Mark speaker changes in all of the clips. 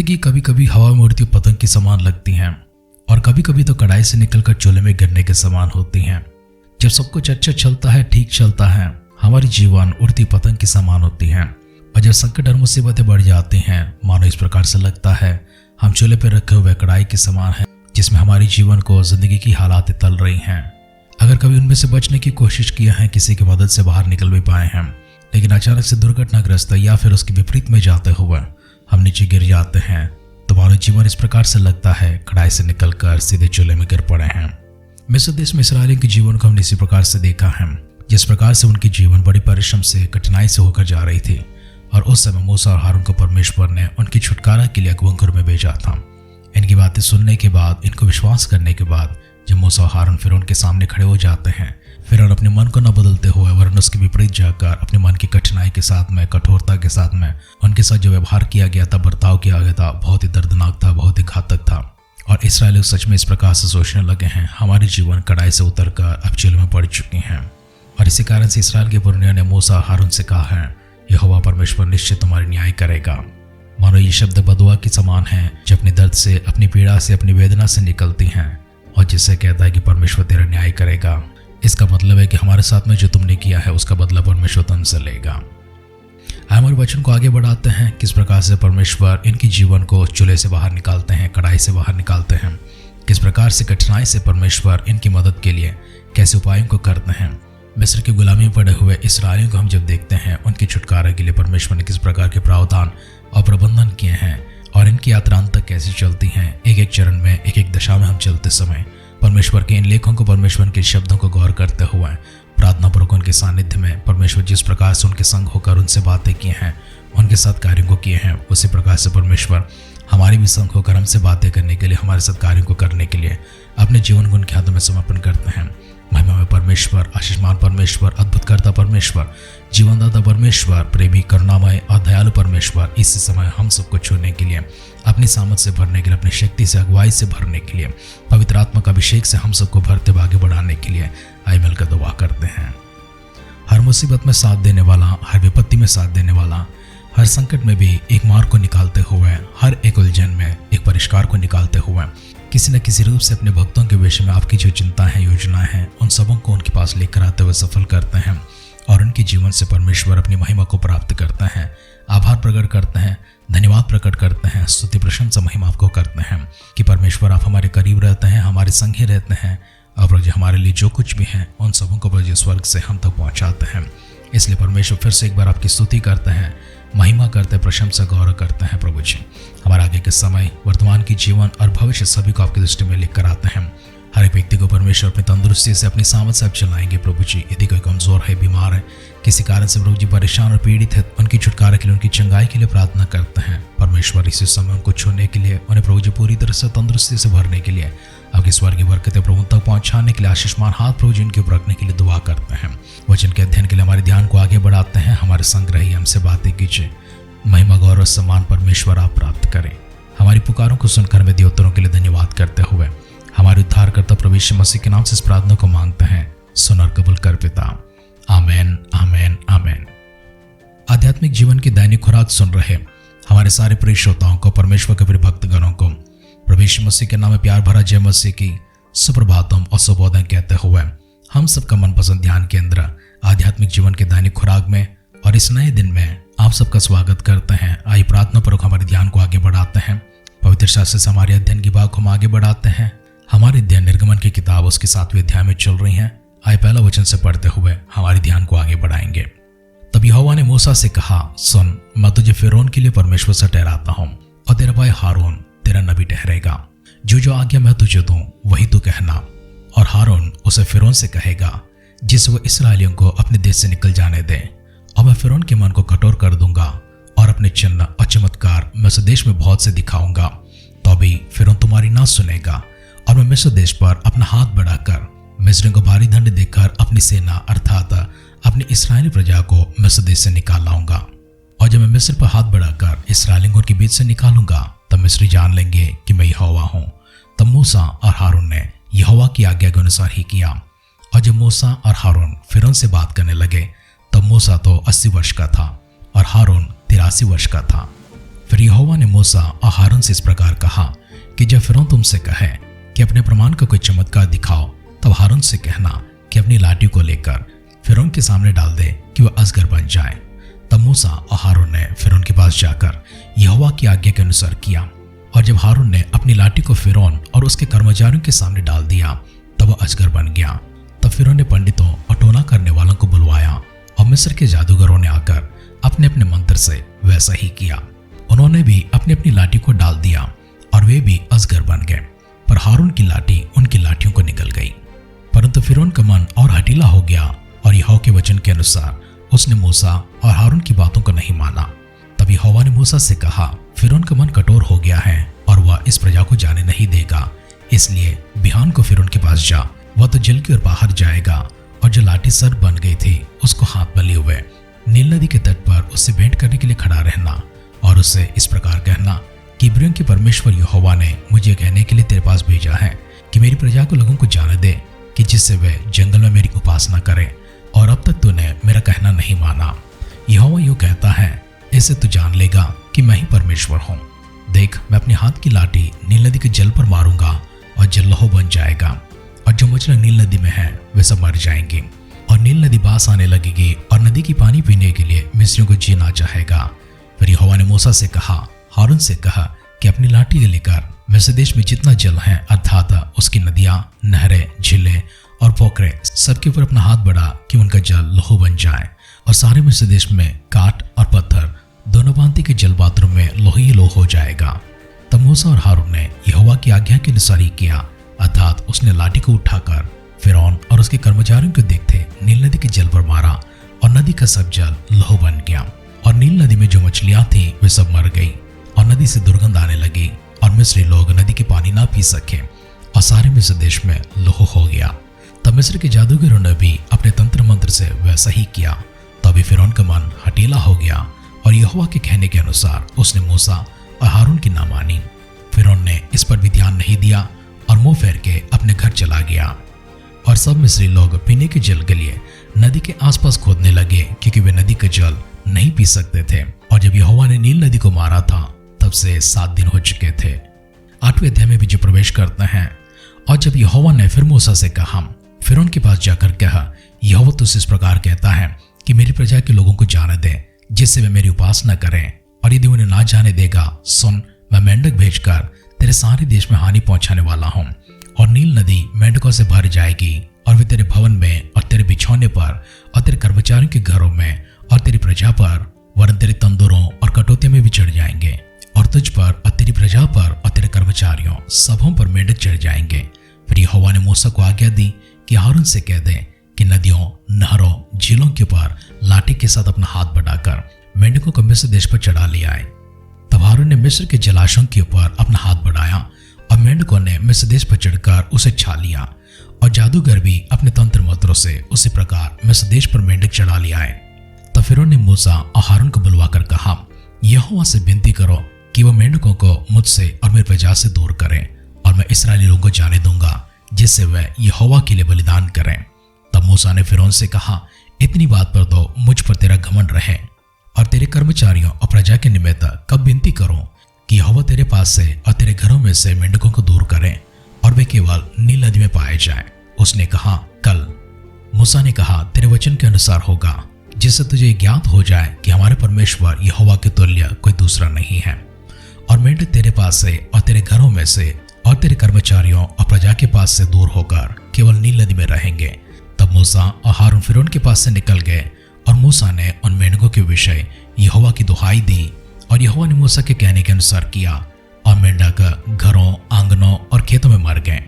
Speaker 1: जिंदगी कभी कभी हवा में उड़ती पतंग की समान लगती हैं और कभी कभी तो कढ़ाई से निकलकर चूल्हे में गिरने के समान होती हैं। जब सब कुछ अच्छा चलता है, ठीक चलता है, हमारी जीवन उड़ती पतंग की समान होती हैं। और जब संकट और मुसीबतें बढ़ जाती हैं, मानो इस प्रकार से लगता है हम चूल्हे पर रखे हुए कढ़ाई के समान हैं, जिसमें हमारी जीवन को जिंदगी की हालात तल रही हैं। अगर कभी उनमें से बचने की कोशिश किया है, किसी की मदद से बाहर निकल भी पाए हैं, लेकिन अचानक से दुर्घटनाग्रस्त या फिर उसके विपरीत में जाते हुए हम नीचे गिर जाते हैं, तो हमारा जीवन इस प्रकार से लगता है कढ़ाई से निकलकर सीधे चूल्हे में गिर पड़े हैं। मिस्र देश में इस्राएलियों के जीवन को हमने इसी प्रकार से देखा है, जिस प्रकार से उनकी जीवन बड़ी परिश्रम से, कठिनाई से होकर जा रही थी। और उस समय मूसा और हारून को परमेश्वर ने उनकी छुटकारा के लिए अगुवंकुर में भेजा था। इनकी बातें सुनने के बाद, इनको विश्वास करने के बाद जब मूसा और हारून फिरौन के सामने खड़े हो जाते हैं, फिरौन अपने मन को न बदलते हुए वरन उसके विपरीत जाकर अपने मन की कठिनाई के साथ में, कठोरता के साथ में उनके साथ जो व्यवहार किया गया था, बर्ताव किया गया था, बहुत ही दर्दनाक था, बहुत ही घातक था। और इस्राएल लोग सच में इस प्रकार से सोचने लगे हैं, हमारी जीवन कढ़ाई से उतरकर अब चूल्हे में पड़ चुकी हैं। और इसी कारण से इस्राएल के पुरनियों ने मूसा और हारून से कहा है, यहोवा परमेश्वर निश्चित तुम्हारी न्याय करेगा। मानो ये शब्द बदुआ के समान है, जो अपने दर्द से, अपनी पीड़ा से, अपनी वेदना से निकलती हैं और जिससे कहता है कि परमेश्वर तेरा न्याय करेगा। इसका मतलब है कि हमारे साथ में जो तुमने किया है उसका बदला परमेश्वर तुमसे लेगा। हमारे वचन को आगे बढ़ाते हैं, किस प्रकार से परमेश्वर इनकी जीवन को चूल्हे से बाहर निकालते हैं, कढ़ाई से बाहर निकालते हैं, किस प्रकार से कठिनाई से परमेश्वर इनकी मदद के लिए कैसे उपायों को करते हैं। मिस्र की गुलामी में पड़े हुए इस्राएलियों को हम जब देखते हैं, उनके छुटकारे के लिए परमेश्वर ने किस प्रकार के प्रावधान और प्रबंधन किए हैं और इनकी यात्रा अंत तक कैसे चलती हैं। एक एक चरण में, एक एक दशा में हम चलते समय परमेश्वर के इन लेखों को, परमेश्वर के शब्दों को गौर करते हुए, प्रार्थना पूर्वक उनके सानिध्य में परमेश्वर जिस प्रकार से उनके संग होकर उनसे बातें किए हैं, उनके साथ कार्यों को किए हैं, उसी प्रकार से परमेश्वर हमारे भी संग होकर हमसे बातें करने के लिए, हमारे साथ कार्यों को करने के लिए अपने जीवन को उनके हाथों में समर्पण करते हैं। महिमा में परमेश्वर, आशीषमान परमेश्वर, अद्भुत करता परमेश्वर, जीवनदाता परमेश्वर, प्रेमी, करुणामय और दयालु परमेश्वर इसी समय हम सबको छूने के लिए, अपनी सामर्थ से भरने के लिए, अपनी शक्ति से, अगुवाई से भरने के लिए, पवित्र आत्मा का अभिषेक से हम सबको भरते आगे बढ़ाने के लिए आए मिलकर दुआ करते हैं। हर मुसीबत में साथ देने वाला, हर विपत्ति में साथ देने वाला, हर संकट में भी एक मार्ग को निकालते हुए, हर एक उलझन में एक परिष्कार को निकालते हुए, किसी न किसी रूप से अपने भक्तों के विषय में आपकी जो चिंता है, योजनाएं हैं, उन सबों को उनके पास लेकर आते हुए सफल करते हैं और उनके जीवन से परमेश्वर अपनी महिमा को प्राप्त करते हैं। आभार प्रकट करते हैं, धन्यवाद प्रकट करते हैं, स्तुति प्रशंसा महिमा आपको करते हैं कि परमेश्वर आप हमारे करीब रहते हैं, हमारे संग ही रहते हैं और हमारे लिए जो कुछ भी है उन सबों को प्रभु स्वर्ग से हम तक पहुँचाते हैं। इसलिए परमेश्वर फिर से एक बार आपकी स्तुति करते हैं, महिमा करते हैं, प्रशंसा गौरव करते हैं। प्रभु जी, हमारे आगे के समय, वर्तमान की जीवन और भविष्य सभी को आपकी दृष्टि में लेकर आते हैं। हर एक व्यक्ति को परमेश्वर अपनी तंदुरुस्ती से, अपनी सामर्थ से आप चलाएंगे। प्रभु जी, यदि कोई कमजोर है, बीमार है, किसी कारण से प्रभु जी परेशान और पीड़ित है, उनकी छुटकारा के लिए, उनकी चंगाई के लिए प्रार्थना करते हैं। परमेश्वर इसी समय उनको छूने के लिए, उन्हें प्रभु जी पूरी तरह से तंदुरुस्ती से भरने के लिए, आपकी स्वर्गीय बरकतें प्रभु तक पहुंचाने के लिए, आशीषमान हाथ प्रभु जी उनके ऊपर रखने के लिए दुआ करते हैं। वचन के अध्ययन के लिए हमारे ध्यान को आगे बढ़ाते हैं। हमारे संग रहिए, हमसे बातें कीजिए। महिमा, गौरव, सम्मान परमेश्वर आप प्राप्त करें। हमारी पुकारों को सुनकर हमें दिए उत्तरों के लिए धन्यवाद करते हुए हमारे उद्धारकर्ता प्रभु यीशु मसीह के नाम से इस प्रार्थना को मांगते हैं। सुन और कबूल कर पिता। आमेन, आमेन, आमेन। आध्यात्मिक जीवन की दैनिक खुराक सुन रहे हमारे सारे प्रिय श्रोताओं को, परमेश्वर के प्रिय भक्तगणों को प्रभु यीशु मसीह के नाम में प्यार भरा जय मसीह की सुप्रभातम और सुबोधन कहते हुए हम सबका मनपसंद ध्यान केंद्र आध्यात्मिक जीवन के दैनिक खुराक में और इस नए दिन में आप सबका स्वागत करते हैं। आइए प्रार्थना पूर्वक हमारे ध्यान को आगे बढ़ाते हैं। पवित्र शास्त्र से हमारे अध्ययन की भाग को हम आगे बढ़ाते हैं। हमारे अध्ययन निर्गमन की किताब उसके 7वें अध्याय में चल रही है। आइए पहला वचन से पढ़ते हुए हमारे ध्यान को आगे बढ़ाएंगे। तब यहोवा ने मूसा से कहा, सुन, मैं तुझे फिरौन के लिए परमेश्वर से ठहराता हूँ और तेरा भाई हारून तेरा नबी ठहरेगा। जो जो आज्ञा मैं तुझे दूं वही तू कहना। और हारून उसे फिरौन से कहेगा, जिससे वो इस्राएलियों को अपने देश से निकल जाने दे, और मैं फिरौन के मन को कठोर कर दूंगा और अपने चिन्ह और चमत्कार मैं उस देश में बहुत से दिखाऊंगा। तो भी फिरौन तुम्हारी ना सुनेगा और मैं मिस्र देश पर अपना हाथ बढ़ाकर मिस्रियों को भारी दंड देकर अपनी सेना अर्थात अपनी इस्राएली प्रजा को मिस्र देश से निकाल लाऊंगा। और जब मैं मिस्र पर हाथ बढ़ाकर इस्राएलियों के बीच से निकालूंगा, तब मिस्री जान लेंगे कि मैं यहोवा हूँ। तब मूसा और हारून ने यहोवा की आज्ञा के अनुसार ही किया। और जब मूसा और हारून फिरौन से बात करने लगे, तब मूसा तो 80 वर्ष का था और हारून 83 वर्ष का था। फिर यहोवा ने मूसा और हारून से इस प्रकार कहा कि जब फिरौन तुमसे कहे कि अपने प्रमाण का कोई चमत्कार दिखाओ, तब हारून से कहना कि अपनी लाठी को लेकर फिरौन के सामने डाल दे कि वह अजगर बन जाए। तब मूसा और हारून ने फिरौन के पास जाकर यहोवा की आज्ञा के अनुसार किया। और जब हारून ने अपनी लाठी को फिरौन और उसके कर्मचारियों के सामने डाल दिया, तब वह अजगर बन गया। तब फिरौन ने पंडितों और टोना करने वालों को बुलवाया और मिस्र के जादूगरों ने आकर अपने अपने मंत्र से वैसा ही किया। उन्होंने भी अपनी अपनी लाठी को डाल दिया और वे भी अजगर बन गए, पर हारून की लाठी उनकी लाठियों को निकल गई। परंतु फिरौन का मन और हठीला हो गया और यहोवा के वचन के अनुसार उसने मूसा और हारून की बातों को नहीं माना। तब यहोवा ने मूसा से कहा, फिरौन का मन कठोर हो गया है और वह इस प्रजा को जाने नहीं देगा, इसलिए बिहान को फिरौन के पास जा। वह तो जल की ओर बाहर जाएगा और जो लाठी सर बन गई थी उसको हाथ में लिए हुए नील नदी के तट पर उससे भेंट करने के लिए खड़ा रहना और उससे इस प्रकार कहना कि इब्रियों के परमेश्वर यहोवा ने मुझे कहने के लिए तेरे पास भेजा है कि मेरी प्रजा को लोगों को जाने दे कि जिससे वे जंगल में मेरी उपासना करें, और अब तक तूने मेरा कहना नहीं माना। यहोवा यूं कहता है, इससे तू जान लेगा कि मैं ही परमेश्वर हूँ। देख, मैं अपने हाथ की लाठी नील नदी के जल पर मारूंगा और जल लहू बन जाएगा, और जो मछलियां नील नदी में है वे सब मर जाएंगी। और नील नदी बास आने लगेगी और नदी की पानी पीने के लिए मिस्रियों को जीना चाहेगा। फिर यहोवा ने मूसा से कहा, हारून से कहा कि अपनी लाठी लेकर मिस्र देश में जितना जल है अर्थात उसकी नदियां, नहरें, झीलें और पोखरे सबके ऊपर अपना हाथ बढ़ा कि उनका जल लहू बन जाए। और सारे मिस्र देश में काट और पत्थर दोनों भांति के जल पात्रों में लोह ही लोह हो जाएगा। तब मूसा और हारून ने यहोवा की आज्ञा के अनुसार ही किया, अर्थात उसने लाठी को उठाकर फिरौन और उसके कर्मचारियों को देखते नील नदी के जल पर मारा और नदी का सब जल लहू बन गया। और नील नदी में जो मछलियां थी वे सब मर गई और नदी से दुर्गंध आने लगी और मिस्री लोग नदी के पानी ना पी सके और सारे मिस्र देश में लहू हो गया। तब मिस्र के जादूगरों ने भी अपने तंत्र मंत्र से वैसा ही किया। तभी फिरौन का मन हठीला हो गया और यहोवा के कहने के अनुसार उसने मूसा और हारून की ना मानी। फिरौन ने इस पर भी ध्यान नहीं दिया और मुंह फेर के अपने घर चला गया। और सब मिस्री लोग पीने के जल के लिए नदी के आसपास खोदने लगे, क्योंकि वे नदी का जल नहीं पी सकते थे। और जब यहोवा ने नील नदी को मारा था तब से 7 दिन हो चुके थे। 8वें अध्याय में भी जो प्रवेश करते हैं। और जब यहोवा ने फिर मूसा से कहा, फिरौन के पास जाकर कहा, यहोवा तुझसे इस प्रकार कहता है कि मेरी प्रजा के लोगों को जाने दे, जिससे वे मेरी उपासना करें। और यदि उन्हें ना जाने देगा, सुन, मैं मेंढक भेजकर तेरे सारे देश में हानि पहुंचाने वाला हूँ। और नील नदी मेंढकों से भर जाएगी और वे तेरे भवन में और तेरे बिछौने पर और तेरे कर्मचारियों के घरों में और तेरी प्रजा पर वरन तेरे तंदूरों और कटोतियों में भी चढ़ जाएंगे। और तुझ पर और तेरी प्रजा पर और तेरे कर्मचारियों सबों पर मेंढक चढ़ जाएंगे। फिर यहोवा ने मूसा को आज्ञा दी कि हारून से कह दे कि नदियों, नहरों, झीलों के ऊपर लाठी के साथ अपना हाथ बढ़ाकर मेंढकों को मिस्र देश पर चढ़ा ले आए। तब हारून ने मिस्र के जलाशयों के ऊपर अपना हाथ बढ़ाया और मेंढकों ने मिस्र देश पर चढ़कर उसे छा लिया। और जादूगर भी अपने तंत्र मंत्रों से उसी प्रकार मिस्र देश पर मेंढक चढ़ा ले आए। तब फिरौन ने मूसा और हारून को बुलवाकर कहा, यहोवा से विनती करो कि वह मेंढकों को मुझसे और मेरी प्रजा से दूर करें, और मैं इस्राएली लोगों को जाने दूंगा, जिससे वे यहोवा के लिए बलिदान करें। तब मूसा ने फिरौन से कहा, इतनी बात पर तो मुझ पर तेरा घमंड रहे, और तेरे कर्मचारियों और प्रजा के निमित्त कब विनती करूं कि यहोवा तेरे पास से और तेरे घरों में से मेंढकों को दूर करें और वे केवल नील नदी में पाए जाएं। उसने कहा, कल। मूसा ने कहा, तेरे वचन के अनुसार होगा, जिससे तुझे ज्ञात हो जाए कि हमारे परमेश्वर यहोवा के तुल्य कोई दूसरा नहीं है। और मेंढक तेरे पास से और तेरे घरों में से और तेरे कर्मचारियों और प्रजा के पास से दूर होकर केवल नील नदी में रहेंगे। तब मूसा और हारून फिरौन के पास से निकल गए और मूसा ने उन मेंढकों के विषय यहोवा की दुहाई दी और यहोवा ने मूसा के कहने के अनुसार किया। और मेंढक घरों, आंगनों और खेतों में मर गए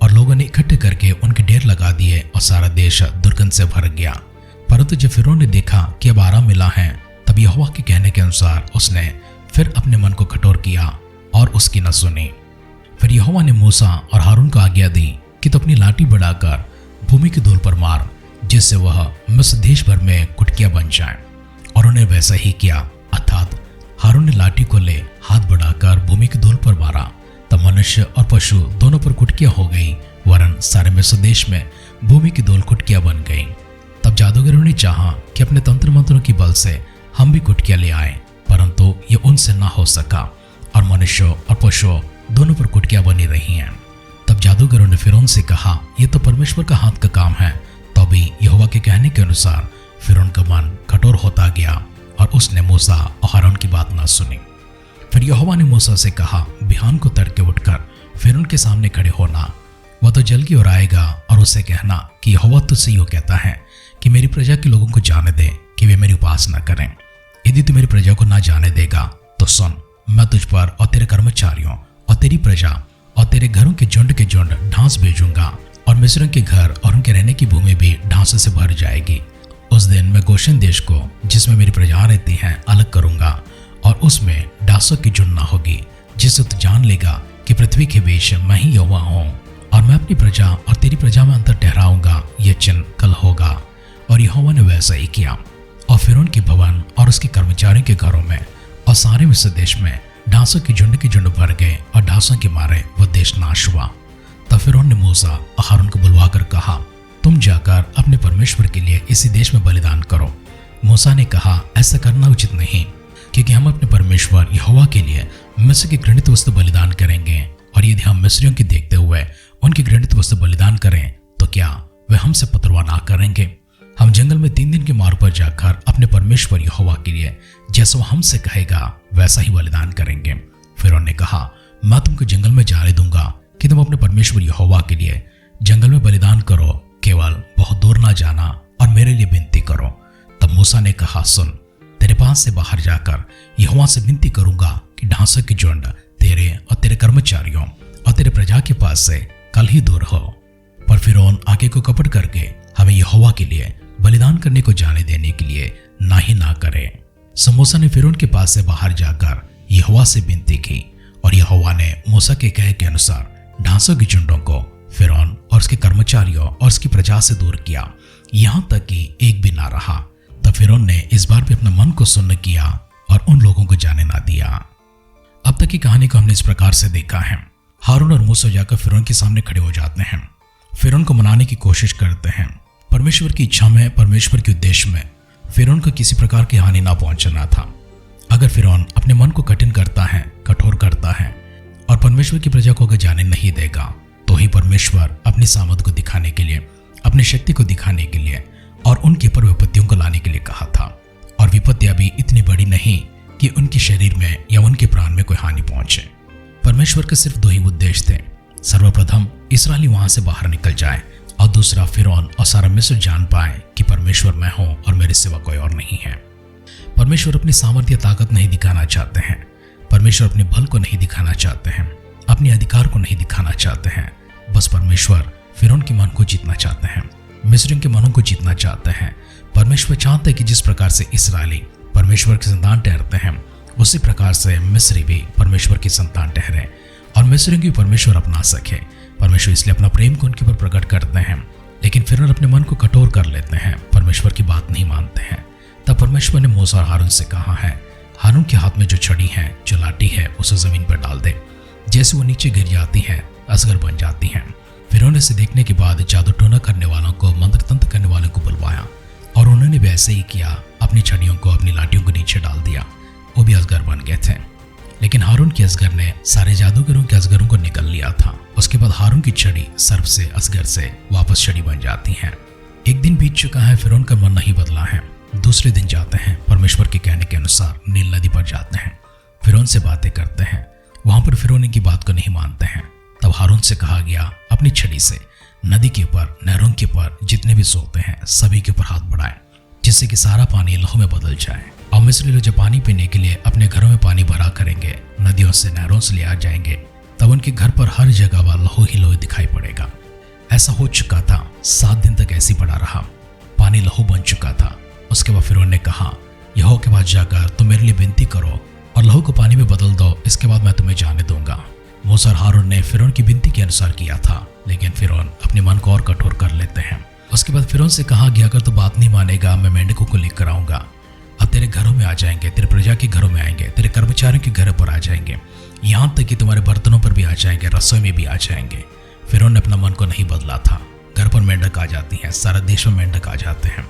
Speaker 1: और लोगों ने इकट्ठे करके उनके ढेर लगा दिए और सारा देश दुर्गंध से भर गया। परंतु जब फिरौन ने देखा कि अब आराम मिला है, तब यहोवा के कहने के अनुसार उसने फिर अपने मन को कठोर किया और उसकी न सुनी। फिर यहोवा ने मूसा और हारून को आज्ञा दी कि तो अपनी लाठी बढ़ाकर भूमि की धूल पर मार, जिससे वह मिस्र देश भर में कुटकियां बन जाए। और उन्हें वैसा ही किया, अर्थात हारून ने लाठी को ले हाथ बढ़ाकर भूमि की धूल पर मारा। तब मनुष्य और पशु दोनों पर कुटकियां हो गई, वरन सारे मिस्र देश में भूमि की धूल कुटकियां बन गई। तब जादूगरों ने चाहा कि अपने तंत्र मंत्रों की बल से हम भी कुटकियां ले आए, परंतु परंतु ये उनसे ना हो सका और मनुष्यों और पशुओं दोनों पर कुटकियां बनी रही हैं। तब जादूगरों ने फिरौन से कहा, यह तो परमेश्वर का हाथ का काम है। तो भी यहोवा के कहने के अनुसार फिरौन का मन कठोर होता गया और उसने मूसा और हारून की बात ना सुनी। फिर यहोवा ने मूसा से कहा, बिहान को तड़के उठकर फिरौन के सामने खड़े होना। वह तो जल की ओर आएगा और उससे कहना कि यहोवा तुझसे यूं कहता है कि मेरी प्रजा के लोगों को जाने दे कि वे मेरी उपासना करें। यदि तू मेरी प्रजा को ना जाने देगा तो सुन, मैं तुझ पर और तेरे कर्मचारियों और तेरी प्रजा और तेरे घरों के झुंड ढांस भेजूंगा और मिस्र के घर और उनके रहने की भूमि भी ढांसों से भर जाएगी। उस दिन मैं गोशन देश को, जिसमें मेरी प्रजा रहती है, अलग करूंगा और उसमें डांसों की झुंड ना होगी, जिससे तू जान लेगा कि पृथ्वी के बीच मैं ही यहोवा हूँ। और मैं अपनी प्रजा और तेरी प्रजा में अंतर ठहराऊंगा, यह चिन्ह कल होगा। और यहोवा ने वैसा ही किया। और फिरौन के भवन और उसके कर्मचारियों के घरों में और सारे मिस्र देश में ढांसों की झुंड भर गए और ढांसों के मारे वह देश नाश हुआ। तब फिरौन ने मूसा और हारून को बुलवाकर कहा, तुम जाकर अपने परमेश्वर के लिए इसी देश में बलिदान करो। मूसा ने कहा, ऐसा करना उचित नहीं, क्योंकि हम अपने परमेश्वर यहोवा के लिए मिस्र की घृणित वस्तु बलिदान करेंगे। और यदि हम मिस्रियों की देखते हुए उनकी घृणित वस्तु बलिदान करें तो क्या वे हमसे पतरवाह ना करेंगे? हम जंगल में 3 दिन के मार्ग पर जाकर अपने परमेश्वर यहोवा के लिए जैसा वो हमसे कहेगा वैसा ही बलिदान करेंगे। फिरौन ने कहा, मैं तुमको जंगल में जाने दूंगा कि तुम अपने परमेश्वर यहोवा के लिए जंगल में बलिदान करो, केवल बहुत दूर ना जाना और मेरे लिए विनती करो। तब मूसा ने कहा, सुन, तेरे पास से बाहर जाकर यहोवा से विनती करूंगा कि ढांसों की झुंड तेरे और तेरे कर्मचारियों और तेरे प्रजा के पास से कल ही दूर हो। पर फिरौन आगे को कपट करके हमें यहोवा के लिए बलिदान करने को जाने देने के लिए ना ही ना करे। सो मूसा ने फिरौन के पास से बाहर जाकर यहोवा से विनती की और यहोवा ने मूसा के कहे के अनुसार ढांसों की झुंडों को फिरौन और उसके कर्मचारियों और उसकी प्रजा से दूर किया, यहाँ तक कि एक भी ना रहा। तब फिरौन ने इस बार भी अपना मन को सुन्न किया और उन लोगों को जाने ना दिया। अब तक की कहानी को हमने इस प्रकार से देखा है। हारून और मूसा जाकर फिरौन के सामने खड़े हो जाते हैं, फिरौन को मनाने की कोशिश करते हैं। परमेश्वर की इच्छा में, परमेश्वर के उद्देश्य में फिरौन को किसी प्रकार की हानि ना पहुंचना था। अगर फिरौन अपने मन को कठिन करता है, कठोर करता है और परमेश्वर की प्रजा को अगर जाने नहीं देगा तो ही परमेश्वर अपनी सामर्थ को दिखाने के लिए, अपनी शक्ति को दिखाने के लिए और उनके ऊपर विपत्तियों को लाने के लिए कहा था। और विपत्तियां भी इतनी बड़ी नहीं कि उनके शरीर में या उनके प्राण में कोई हानि पहुंचे। परमेश्वर के सिर्फ 2 ही उद्देश्य थे। सर्वप्रथम इस्राएली वहां से बाहर निकल जाए और दूसरा फिरौन और सारा मिस्र जान पाए कि परमेश्वर मैं हूं और मेरे सिवा कोई और नहीं है। परमेश्वर अपनी सामर्थ्य ताकत नहीं दिखाना चाहते हैं। परमेश्वर अपने बल को नहीं दिखाना चाहते हैं, अपने अधिकार को नहीं दिखाना चाहते हैं। बस परमेश्वर फिरौन के मन को जीतना चाहते हैं, मिस्रियों के मनों को जीतना चाहते हैं। परमेश्वर चाहते हैं कि जिस प्रकार से इस्राएली परमेश्वर के संतान ठहरते हैं, उसी प्रकार से मिस्री भी परमेश्वर की संतान ठहरे और मिस्रियों की परमेश्वर अपना सके। परमेश्वर इसलिए अपना प्रेम को उनके ऊपर प्रकट करते हैं, लेकिन फिरौन अपने मन को कठोर कर लेते हैं, परमेश्वर की बात नहीं मानते हैं। तब परमेश्वर ने मूसा और हारून से कहा है, हारून के हाथ में जो छड़ी है, जो लाठी है, उसे जमीन पर डाल दे। जैसे वो नीचे गिर जाती है, असगर बन जाती है। फिरौन इसे देखने के बाद जादू टोना करने वालों को, मंत्र तंत्र करने वालों को बुलवाया और उन्होंने वैसे ही किया। अपनी छड़ियों को, अपनी लाठियों को नीचे डाल दिया। वो भी असगर बन गए थे। लेकिन हारून के असगर ने सारे जादूगरों के असगरों को निकल लिया था। उसके बाद हारून की छड़ी सर्प से, असगर से वापस छड़ी बन जाती है। एक दिन बीत चुका है, फिरौन का मन नहीं बदला है। दूसरे दिन जाते हैं, परमेश्वर के कहने के अनुसार नील नदी पर जाते हैं, फिरौन से बातें करते हैं। वहां पर फिरौन की बात को नहीं मानते हैं। तब हारून से कहा गया, अपनी छड़ी से नदी के ऊपर, नहरों के ऊपर जितने भी सोते हैं सभी के ऊपर हाथ बढ़ाए, जिससे कि सारा पानी लहू में बदल जाए। और मिस्री लोग जब पानी पीने के लिए अपने घरों में पानी भरा करेंगे, नदियों से, नहरों से ले आ जाएंगे, तब उनके घर पर हर जगह वह लहू ही लहू दिखाई पड़ेगा। ऐसा हो चुका था। 7 दिन तक ऐसी पड़ा रहा, पानी लहू बन चुका था। उसके बाद फिरौन ने कहा, यहोवा के पास जाकर तुम मेरे लिए विनती करो और लहू को पानी में बदल दो, इसके बाद मैं तुम्हें जाने दूंगा। मूसा और हारून ने फिरौन की विनती के अनुसार किया था, लेकिन फिरौन अपने मन को और कठोर कर लेते हैं। उसके बाद फिरौन से कहा गया, अगर तू बात नहीं मानेगा, मैं मेंढकों को लेकर आऊंगा। अब तेरे घरों में आ जाएंगे, तेरे प्रजा के घरों में आएंगे, तेरे कर्मचारियों के घर पर आ जाएंगे, यहाँ तक कि तुम्हारे बर्तनों पर भी आ जाएंगे, रसोई में भी आ जाएंगे। फिरौन ने अपना मन को नहीं बदला था। घर पर मेंढक आ जाती हैं, सारा देश में मेंढक आ जाते हैं,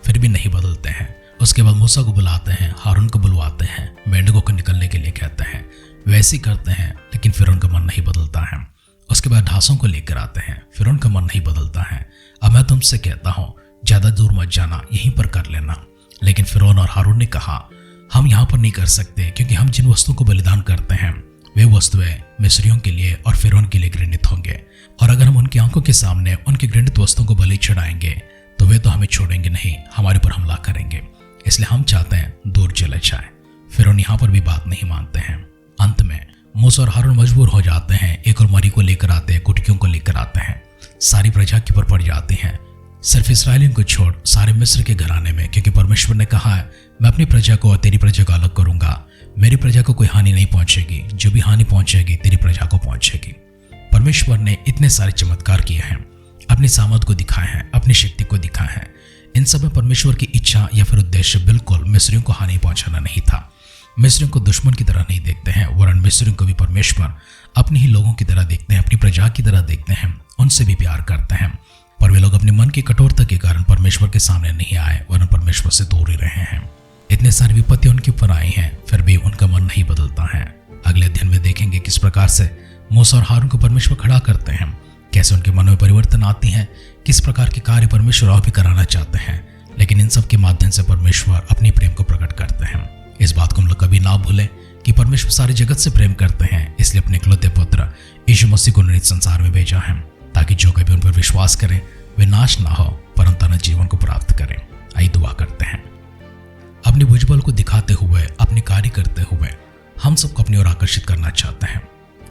Speaker 1: फिर भी नहीं बदलते हैं। उसके बाद मूसा को बुलाते हैं, हारून को बुलवाते हैं, मेंढकों को निकलने के लिए कहते हैं। वैसे ही करते हैं, लेकिन फिर उनका मन नहीं बदलता है। उसके बाद ढांसों को लेकर आते हैं, फिर उनका मन नहीं बदलता है। अब मैं तुमसे कहता हूँ, ज्यादा दूर मत जाना, यहीं पर कर लेना। लेकिन फिरौन और हारून ने कहा, हम यहाँ पर नहीं कर सकते, क्योंकि हम जिन वस्तुओं को बलिदान करते हैं वे वस्तुएं मिस्रियों के लिए और फिरौन के लिए घृणित होंगे, और अगर हम उनकी आंखों के सामने उनकी घृणित वस्तुओं को बलि चढ़ाएंगे तो वे तो हमें छोड़ेंगे नहीं, हमारे पर हमला करेंगे। इसलिए हम चाहते हैं दूर चले जाए। फिरौन यहाँ पर भी बात नहीं मानते हैं। अंत में मूसा और हारून मजबूर हो जाते हैं, एक और मरी को लेकर आते हैं, कुटकियों को लेकर आते हैं। सारी प्रजा के ऊपर पड़ जाती हैं, सिर्फ इस्राएलियों को छोड़ सारे मिस्र के घराने में, क्योंकि परमेश्वर ने कहा है, मैं अपनी प्रजा को और तेरी प्रजा को अलग करूंगा। मेरी प्रजा को कोई हानि नहीं पहुंचेगी, जो भी हानि पहुंचेगी तेरी प्रजा को पहुंचेगी। परमेश्वर ने इतने सारे चमत्कार किए हैं, अपनी सामर्थ को दिखाए हैं, अपनी शक्ति को दिखाए हैं। इन सब में परमेश्वर की इच्छा या फिर उद्देश्य बिल्कुल मिस्रियों को हानि पहुंचाना नहीं था। मिस्रियों को दुश्मन की तरह नहीं देखते हैं, वरन मिस्रियों को भी परमेश्वर अपने ही लोगों की तरह देखते हैं, अपनी प्रजा की तरह देखते हैं, उनसे भी प्यार करते हैं। पर वे लोग अपने मन की कठोरता के कारण परमेश्वर के सामने नहीं आए, वरन परमेश्वर से दूर ही रहे हैं। इतने सारी विपत्ति उनके ऊपर आई हैं, फिर भी उनका मन नहीं बदलता है। अगले अध्ययन में देखेंगे किस प्रकार से मूसा और हारून को परमेश्वर खड़ा करते हैं, कैसे उनके मन में परिवर्तन आती है, किस प्रकार के कार्य परमेश्वर और भी कराना चाहते हैं, लेकिन इन सब के माध्यम से परमेश्वर अपनी प्रेम को प्रकट करते हैं। इस बात को हम लोग कभी ना भूलें कि परमेश्वर सारे जगत से प्रेम करते हैं, इसलिए अपने इकलौते पुत्र यीशु मसीह को नित संसार में भेजा है, ताकि जो कभी उन पर विश्वास करें वे नाश ना हो, परंतु अनंत जीवन को प्राप्त करें। आइए दुआ करते हैं। अपने भुजबल को दिखाते हुए, अपने कार्य करते हुए हम सबको अपनी ओर आकर्षित करना चाहते हैं।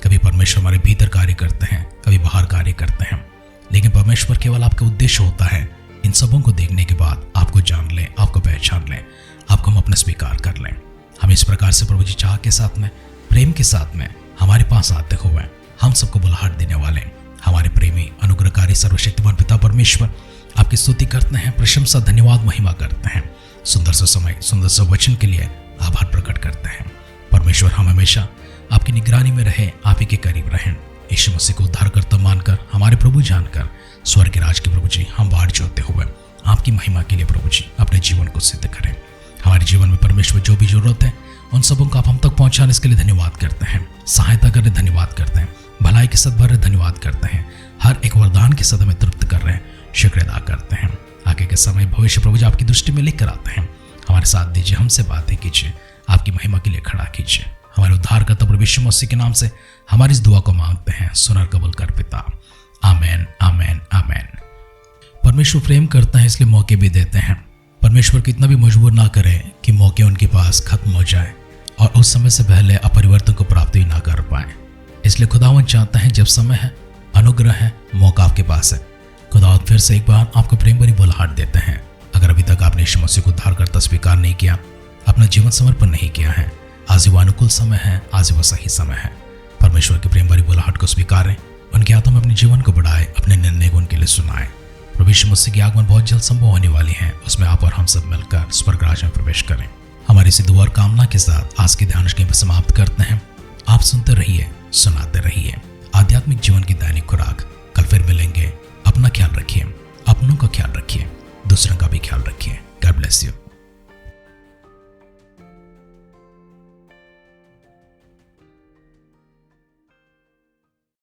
Speaker 1: कभी परमेश्वर हमारे भीतर कार्य करते हैं, कभी बाहर कार्य करते हैं, लेकिन परमेश्वर केवल आपका उद्देश्य होता है इन सबों को देखने के बाद आपको जान लें, आपको पहचान लें, आपको हम अपना स्वीकार कर लें। हम इस प्रकार से प्रभु जी चाह के साथ में, प्रेम के साथ में हमारे पास आते हुए हम सबको बुलाहट देने वाले हमारे प्रेमी अनुग्रहकारी सर्वशक्तिमान पिता परमेश्वर आपकी स्तुति करते हैं, प्रशंसा, धन्यवाद, महिमा करते हैं। सुंदर सा समय, सुंदर सा वचन के लिए आभार प्रकट करते हैं। परमेश्वर हम हमेशा आपकी निगरानी में रहे, आप ही के करीब रहें। यीशु मसीह को उद्धारकर्ता मानकर, हमारे प्रभु जानकर, स्वर्ग के राज के प्रभु जी हम बाढ़ जोते हुए आपकी महिमा के लिए प्रभु जी अपने जीवन को सिद्ध करें। हमारे जीवन में परमेश्वर जो भी जरूरत है उन सबों को आप हम तक पहुंचाने इसके लिए धन्यवाद करते हैं, सहायता करने धन्यवाद करते हैं, भलाई के साथ भरे धन्यवाद करते हैं, हर एक वरदान के साथ हमें तृप्त कर रहे हैं, शुक्र अदा करते हैं। आगे के समय भविष्य प्रभु जी आपकी दृष्टि में लेकर आते हैं, हमारे साथ दीजिए, हमसे बातें कीजिए, आपकी महिमा के लिए खड़ा कीजिए। हमारे उद्धारकर्ता प्रभु यीशु मसीह के नाम से हमारी इस दुआ को मांगते हैं, सुनर कबूल कर पिता, आमेन, आमेन, आमेन। परमेश्वर प्रेम करता है, इसलिए मौके भी देते हैं। परमेश्वर को इतना भी मजबूर ना करें कि मौके उनके पास खत्म हो जाए और उस समय से पहले अपरिवर्तन को प्राप्ति ना कर पाए। इसलिए खुदावन चाहता है, जब समय है, अनुग्रह है, मौका आपके पास है, खुदावन फिर से एक बार आपको प्रेम भरी बुलाहट देते हैं। अगर अभी तक आपने यीशु मसीह को उद्धारकर्ता स्वीकार नहीं किया, अपना जीवन समर्पण नहीं किया है, आज वो अनुकूल समय है, आज वो सही समय है। परमेश्वर की प्रेम भरी बुलाहट को स्वीकारें, उनके हाथों में अपने जीवन को बढ़ाए, अपने निर्णय को उनके लिए सुनाए। प्रभु यीशु मसीह की आगमन बहुत जल्द संभव होने वाली है, उसमें आप और हम सब मिलकर स्वर्ग राज में प्रवेश करें। हमारी इसी दुआ और कामना के साथ आज के ध्यान को समाप्त करते हैं। आप सुनते रहिए, सुनाते रहिए आध्यात्मिक जीवन की दैनिक खुराक। कल फिर मिलेंगे